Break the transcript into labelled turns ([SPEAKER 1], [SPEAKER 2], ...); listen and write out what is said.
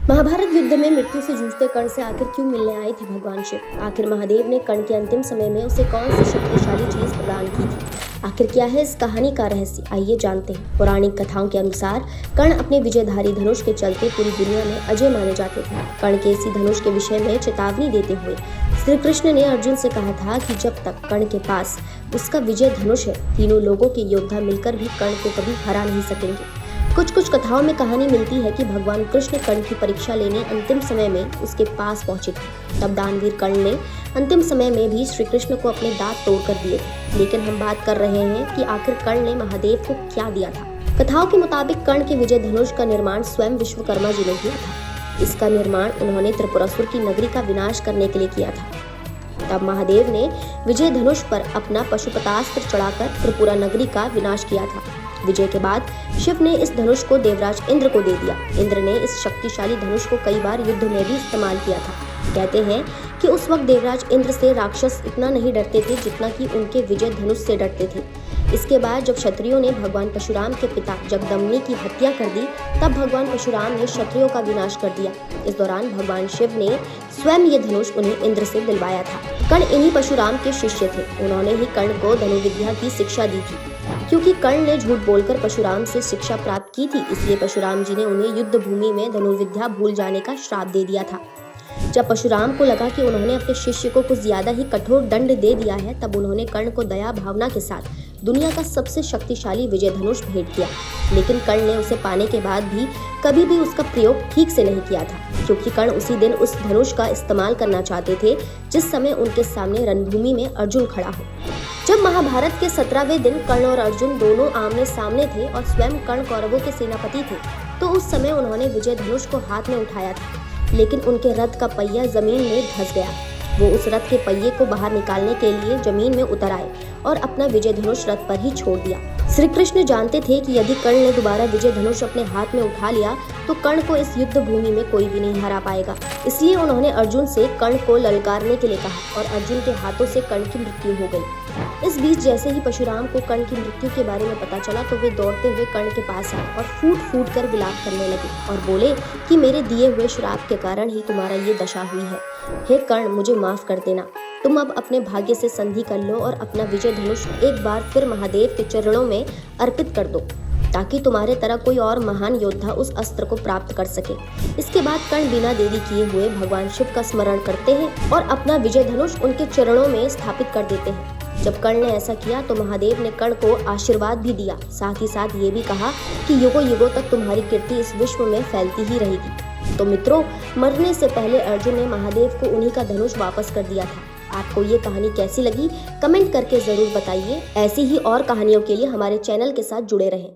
[SPEAKER 1] महाभारत युद्ध में मृत्यु से जूझते कर्ण से आखिर क्यों मिलने आए थे भगवान शिव? आखिर महादेव ने कर्ण के अंतिम समय में उसे कौन सी शक्तिशाली चीज प्रदान की थी? आखिर क्या है इस कहानी का रहस्य? आइए जानते हैं। पौराणिक कथाओं के अनुसार कर्ण अपने विजयधारी धनुष के चलते पूरी दुनिया में अजय माने जाते थे। कर्ण के इसी धनुष के विषय में चेतावनी देते हुए श्री कृष्ण ने अर्जुन से कहा था कि जब तक कर्ण के पास उसका विजय धनुष है, तीनों लोगों के योद्धा मिलकर भी कर्ण को कभी हरा नहीं सकेंगे। कुछ कथाओं में कहानी मिलती है कि भगवान कृष्ण कर्ण की परीक्षा लेने अंतिम समय में उसके पास पहुंचे थे। तब दानवीर कर्ण ने अंतिम समय में भी श्री कृष्ण को अपने दांत तोड़कर दिए थे। लेकिन हम बात कर रहे हैं कि आखिर कर्ण ने महादेव को क्या दिया था। कथाओं के मुताबिक कर्ण के विजय धनुष का निर्माण स्वयं विश्वकर्मा जी ने किया था। इसका निर्माण उन्होंने त्रिपुरासुर की नगरी का विनाश करने के लिए किया था। तब महादेव ने विजय धनुष पर अपना पशुपतास्त्र चढ़ाकर त्रिपुरा नगरी का विनाश किया था। विजय के बाद शिव ने इस धनुष को देवराज इंद्र को दे दिया। इंद्र ने इस शक्तिशाली धनुष को कई बार युद्ध में भी इस्तेमाल किया था। कहते हैं कि उस वक्त देवराज इंद्र से राक्षस इतना नहीं डरते थे जितना कि उनके विजय धनुष से डरते थे। इसके बाद जब क्षत्रियों ने भगवान परशुराम के पिता जगदम्नी की हत्या कर दी, तब भगवान परशुराम ने क्षत्रियों का विनाश कर दिया। इस दौरान भगवान शिव ने स्वयं ये धनुष उन्हें इंद्र से दिलवाया था। कर्ण इन्हीं परशुराम के शिष्य थे। उन्होंने ही कर्ण को धनुर्विद्या की शिक्षा दी थी। क्योंकि कर्ण ने झूठ बोलकर परशुराम से शिक्षा प्राप्त की थी, इसलिए परशुराम जी ने उन्हें युद्ध भूमि में धनुर्विद्या भूल जाने का श्राप दे दिया था। जब परशुराम को लगा कि उन्होंने अपने शिष्य को कुछ ज्यादा ही कठोर दंड दे दिया है, तब उन्होंने कर्ण को दया भावना के साथ दुनिया का सबसे शक्तिशाली विजय धनुष भेंट किया। लेकिन कर्ण ने उसे पाने के बाद भी कभी भी उसका प्रयोग ठीक से नहीं किया था, क्योंकि कर्ण उसी दिन उस धनुष का इस्तेमाल करना चाहते थे जिस समय उनके सामने रणभूमि में अर्जुन खड़ा हो। जब महाभारत के 17वें दिन कर्ण और अर्जुन दोनों आमने सामने थे और स्वयं कर्ण कौरवों के सेनापति थे, तो उस समय उन्होंने विजय धनुष को हाथ में उठाया था। लेकिन उनके रथ का पहिया जमीन में धंस गया। वो उस रथ के पहिए को बाहर निकालने के लिए जमीन में उतर आए और अपना विजय धनुष रथ पर ही छोड़ दिया। श्री कृष्ण जानते थे कि यदि कर्ण ने दोबारा विजय धनुष अपने हाथ में उठा लिया तो कर्ण को इस युद्ध भूमि में कोई भी नहीं हरा पाएगा। इसलिए उन्होंने अर्जुन से कर्ण को ललकारने के लिए कहा और अर्जुन के हाथों से कर्ण की मृत्यु हो गई। इस बीच जैसे ही परशुराम को कर्ण की मृत्यु के बारे में पता चला तो वे दौड़ते हुए कर्ण के पास आए और फूट कर विलाप करने लगे और बोले कि मेरे दिए हुए श्राप के कारण ही तुम्हारा ये दशा हुई है। हे कर्ण, मुझे माफ कर देना। तुम अब अपने भाग्य से संधि कर लो और अपना विजय धनुष एक बार फिर महादेव के चरणों में अर्पित कर दो, ताकि तुम्हारे तरह कोई और महान योद्धा उस अस्त्र को प्राप्त कर सके। इसके बाद कर्ण बिना देरी किए हुए भगवान शिव का स्मरण करते हैं और अपना विजय धनुष उनके चरणों में स्थापित कर देते हैं। जब कर्ण ने ऐसा किया तो महादेव ने कर्ण को आशीर्वाद भी दिया। साथ ही साथ ये भी कहा कि युगों युगों तक तुम्हारी कीर्ति इस विश्व में फैलती ही रहेगी। तो मित्रों, मरने से पहले अर्जुन ने महादेव को उन्हीं का धनुष वापस कर दिया था। आपको ये कहानी कैसी लगी? कमेंट करके जरूर बताइए। ऐसी ही और कहानियों के लिए हमारे चैनल के साथ जुड़े रहें।